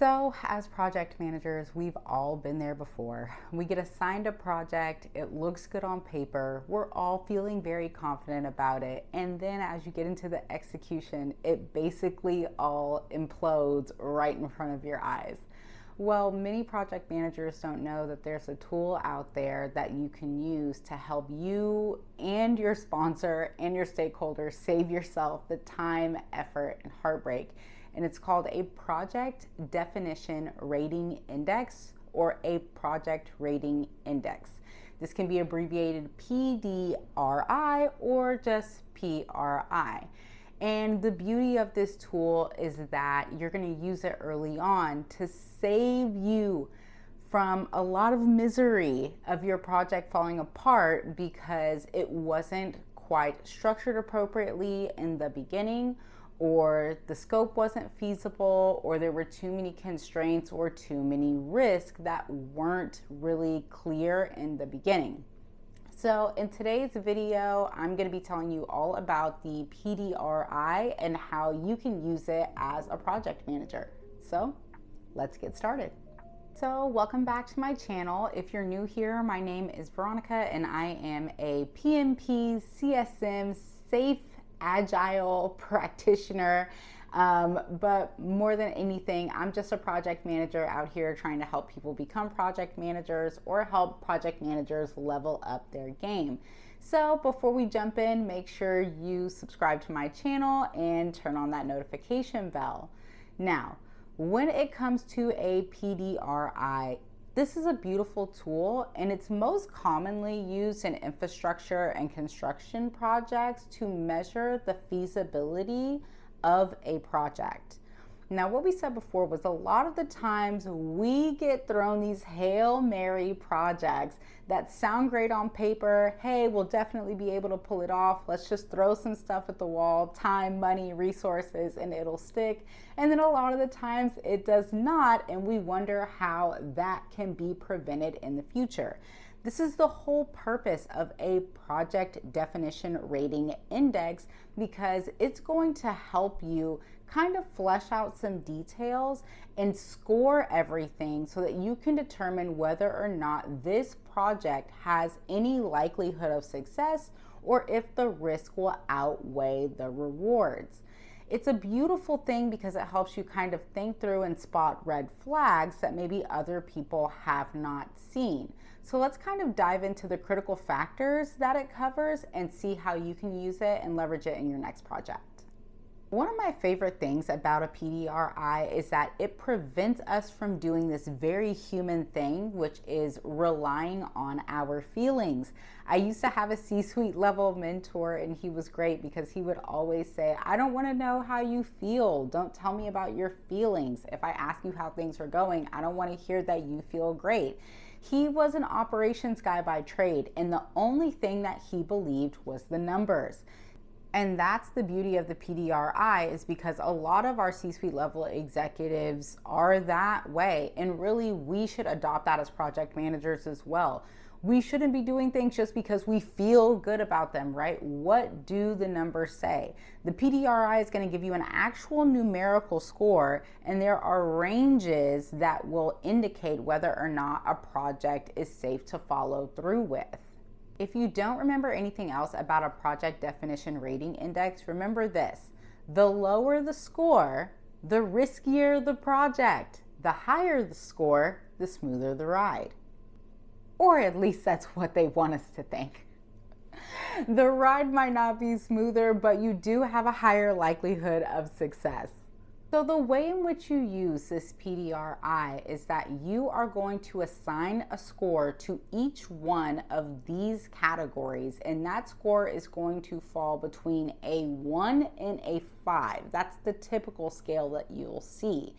So as project managers, we've all been there before. We get assigned a project, it looks good on paper, we're all feeling very confident about it, and then as you get into the execution, it basically all implodes right in front of your eyes. Well, many project managers don't know that there's a tool out there that you can use to help you and your sponsor and your stakeholders save yourself the time, effort, and heartbreak. And it's called a Project Definition Rating Index, or a Project Rating Index. This can be abbreviated PDRI or just PRI. And the beauty of this tool is that you're going to use it early on to save you from a lot of misery of your project falling apart because it wasn't quite structured appropriately in the beginning, or the scope wasn't feasible, or there were too many constraints or too many risks that weren't really clear in the beginning. So in today's video, I'm going to be telling you all about the PDRI and how you can use it as a project manager. So let's get started. So welcome back to my channel. If you're new here, my name is Veronica and I am a PMP, CSM, safe, agile practitioner. But more than anything, I'm just a project manager out here trying to help people become project managers or help project managers level up their game. So before we jump in, make sure you subscribe to my channel and turn on that notification bell. Now, when it comes to a PDRI, this is a beautiful tool, and it's most commonly used in infrastructure and construction projects to measure the feasibility of a project. Now, what we said before was a lot of the times we get thrown these Hail Mary projects that sound great on paper. Hey, we'll definitely be able to pull it off. Let's just throw some stuff at the wall, time, money, resources, and it'll stick. And then a lot of the times it does not, and we wonder how that can be prevented in the future. This is the whole purpose of a project definition rating index, because it's going to help you kind of flesh out some details and score everything so that you can determine whether or not this project has any likelihood of success or if the risk will outweigh the rewards. It's a beautiful thing because it helps you kind of think through and spot red flags that maybe other people have not seen. So let's kind of dive into the critical factors that it covers and see how you can use it and leverage it in your next project. One of my favorite things about a PDRI is that it prevents us from doing this very human thing, which is relying on our feelings. I used to have a C-suite level mentor, and he was great because he would always say, I don't want to know how you feel. Don't tell me about your feelings. If I ask you how things are going, I don't want to hear that you feel great. He was an operations guy by trade, and the only thing that he believed was the numbers. And that's the beauty of the PDRI, is because a lot of our C-suite level executives are that way. And really, we should adopt that as project managers as well. We shouldn't be doing things just because we feel good about them, right? What do the numbers say? The PDRI is going to give you an actual numerical score, and there are ranges that will indicate whether or not a project is safe to follow through with. If you don't remember anything else about a project definition rating index, remember this: the lower the score, the riskier the project. The higher the score, the smoother the ride. Or at least that's what they want us to think. The ride might not be smoother, but you do have a higher likelihood of success. So the way in which you use this PDRI is that you are going to assign a score to each one of these categories, and that score is going to fall between a 1 and a 5. That's the typical scale that you'll see.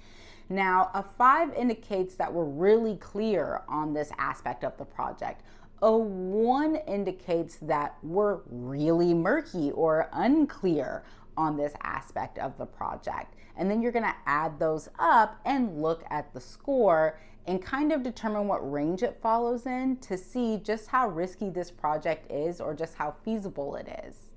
Now, a 5 indicates that we're really clear on this aspect of the project. A 1 indicates that we're really murky or unclear on this aspect of the project. And then you're going to add those up and look at the score and kind of determine what range it follows in to see just how risky this project is or just how feasible it is.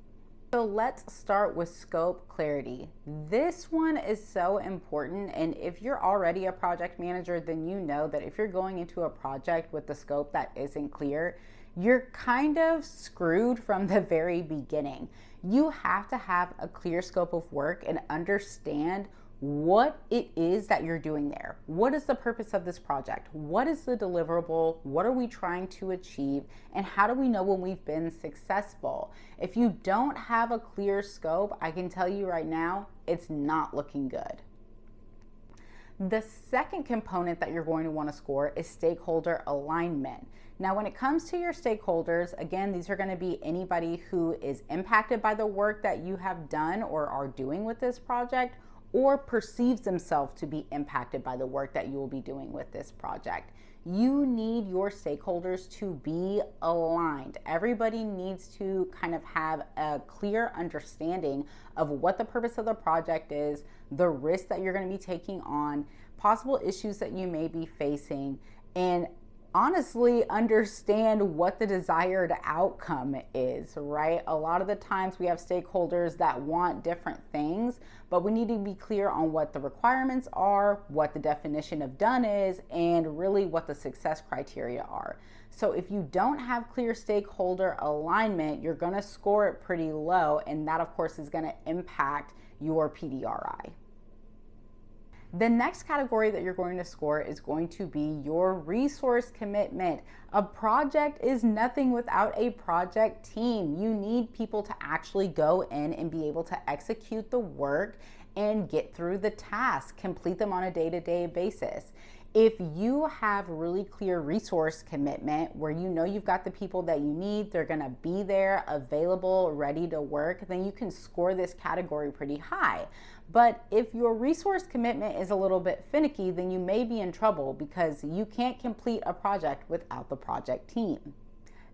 So let's start with scope clarity. This one is so important, and if you're already a project manager, then you know that if you're going into a project with the scope that isn't clear, you're kind of screwed from the very beginning. You have to have a clear scope of work and understand what it is that you're doing there. What is the purpose of this project? What is the deliverable? What are we trying to achieve? And how do we know when we've been successful? If you don't have a clear scope, I can tell you right now, it's not looking good. The second component that you're going to want to score is stakeholder alignment. Now, when it comes to your stakeholders, again, these are going to be anybody who is impacted by the work that you have done or are doing with this project, or perceives themselves to be impacted by the work that you will be doing with this project. You need your stakeholders to be aligned. Everybody needs to kind of have a clear understanding of what the purpose of the project is, the risk that you're going to be taking on, possible issues that you may be facing, and honestly understand what the desired outcome is, right? A lot of the times we have stakeholders that want different things, but we need to be clear on what the requirements are, what the definition of done is, and really what the success criteria are. So if you don't have clear stakeholder alignment, you're going to score it pretty low, and that of course is going to impact your PDRI. The next category that you're going to score is going to be your resource commitment. A project is nothing without a project team. You need people to actually go in and be able to execute the work and get through the tasks, complete them on a day-to-day basis. If you have really clear resource commitment where you know you've got the people that you need, they're going to be there, available, ready to work, then you can score this category pretty high. But if your resource commitment is a little bit finicky, then you may be in trouble because you can't complete a project without the project team.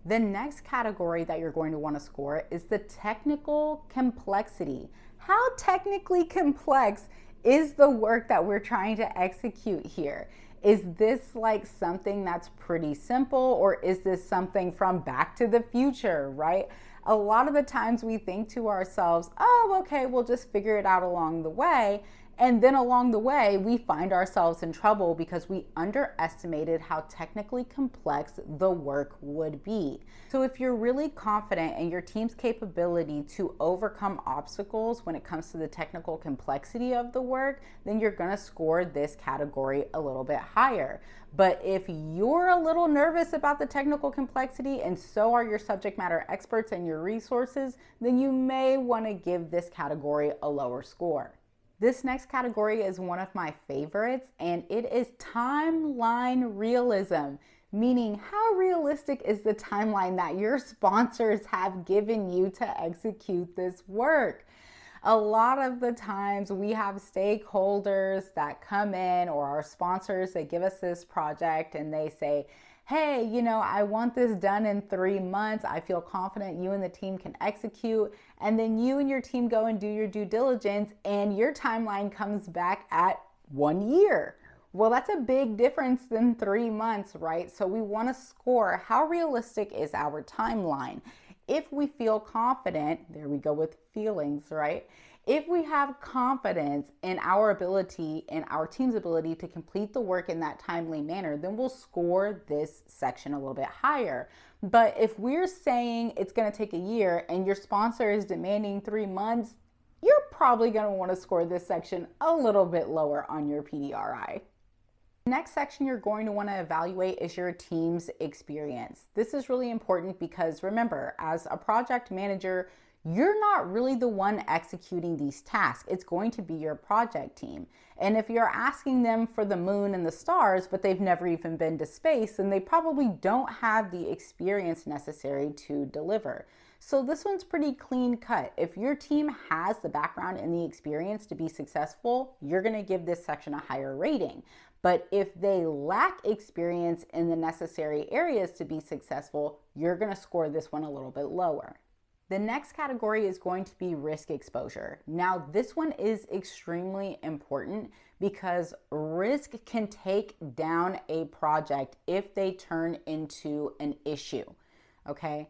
The next category that you're going to want to score is the technical complexity. How technically complex is the work that we're trying to execute here? Is this like something that's pretty simple, or is this something from Back to the Future, right? A lot of the times we think to ourselves, oh, okay, we'll just figure it out along the way. And then along the way, we find ourselves in trouble because we underestimated how technically complex the work would be. So if you're really confident in your team's capability to overcome obstacles when it comes to the technical complexity of the work, then you're going to score this category a little bit higher. But if you're a little nervous about the technical complexity, and so are your subject matter experts and your resources, then you may want to give this category a lower score. This next category is one of my favorites, and it is timeline realism, meaning how realistic is the timeline that your sponsors have given you to execute this work. A lot of the times we have stakeholders that come in, or our sponsors that give us this project, and they say, hey, I want this done in 3 months. I feel confident you and the team can execute. And then you and your team go and do your due diligence, and your timeline comes back at 1 year. Well, that's a big difference than 3 months, right? So we want to score how realistic is our timeline. If we feel confident, there we go with feelings, right? If we have confidence in our ability and our team's ability to complete the work in that timely manner, then we'll score this section a little bit higher. But if we're saying it's going to take a year and your sponsor is demanding 3 months, you're probably going to want to score this section a little bit lower on your PDRI. The next section you're going to want to evaluate is your team's experience. This is really important because remember, as a project manager, you're not really the one executing these tasks. It's going to be your project team. And if you're asking them for the moon and the stars, but they've never even been to space, then they probably don't have the experience necessary to deliver. So this one's pretty clean cut. If your team has the background and the experience to be successful, you're going to give this section a higher rating. But if they lack experience in the necessary areas to be successful, you're going to score this one a little bit lower. The next category is going to be risk exposure. Now, this one is extremely important because risk can take down a project if they turn into an issue, okay?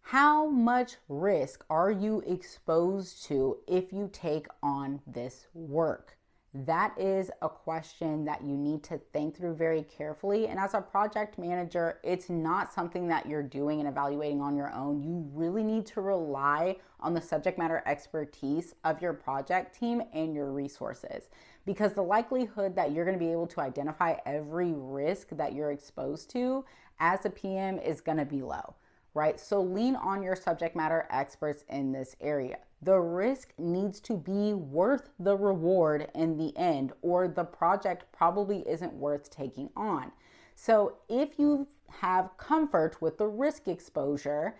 How much risk are you exposed to if you take on this work? That is a question that you need to think through very carefully. And as a project manager, it's not something that you're doing and evaluating on your own. You really need to rely on the subject matter expertise of your project team and your resources, because the likelihood that you're going to be able to identify every risk that you're exposed to as a PM is going to be low, right? So lean on your subject matter experts in this area. The risk needs to be worth the reward in the end, or the project probably isn't worth taking on. So if you have comfort with the risk exposure,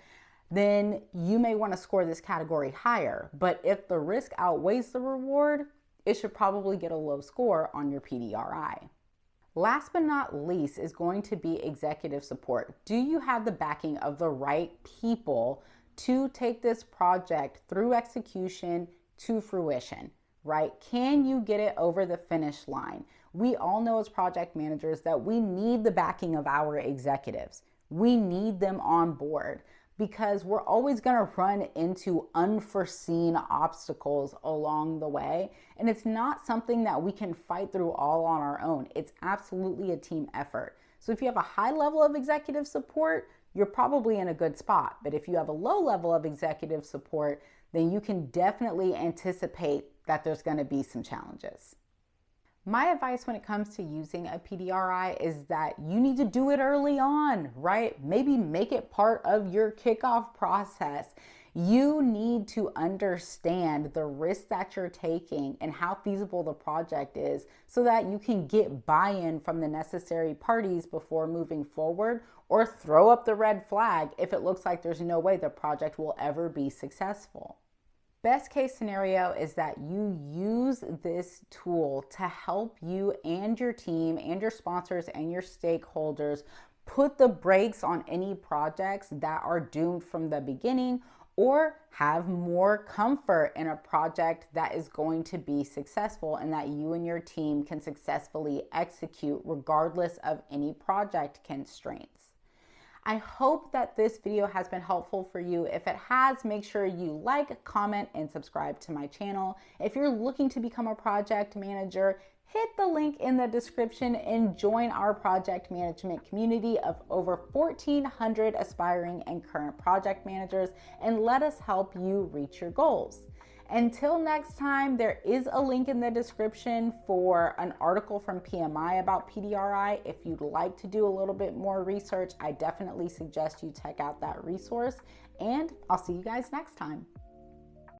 then you may want to score this category higher. But if the risk outweighs the reward, it should probably get a low score on your PDRI. Last but not least is going to be executive support. Do you have the backing of the right people to take this project through execution to fruition, right? Can you get it over the finish line? We all know as project managers that we need the backing of our executives. We need them on board, because we're always going to run into unforeseen obstacles along the way. And it's not something that we can fight through all on our own. It's absolutely a team effort. So if you have a high level of executive support, you're probably in a good spot. But if you have a low level of executive support, then you can definitely anticipate that there's going to be some challenges. My advice when it comes to using a PDRI is that you need to do it early on, right? Maybe make it part of your kickoff process. You need to understand the risk that you're taking and how feasible the project is, so that you can get buy-in from the necessary parties before moving forward, or throw up the red flag if it looks like there's no way the project will ever be successful. Best case scenario is that you use this tool to help you and your team and your sponsors and your stakeholders put the brakes on any projects that are doomed from the beginning, or have more comfort in a project that is going to be successful and that you and your team can successfully execute regardless of any project constraints. I hope that this video has been helpful for you. If it has, make sure you like, comment, and subscribe to my channel. If you're looking to become a project manager, hit the link in the description and join our project management community of over 1,400 aspiring and current project managers, and let us help you reach your goals. Until next time, there is a link in the description for an article from PMI about PDRI. If you'd like to do a little bit more research, I definitely suggest you check out that resource, and I'll see you guys next time.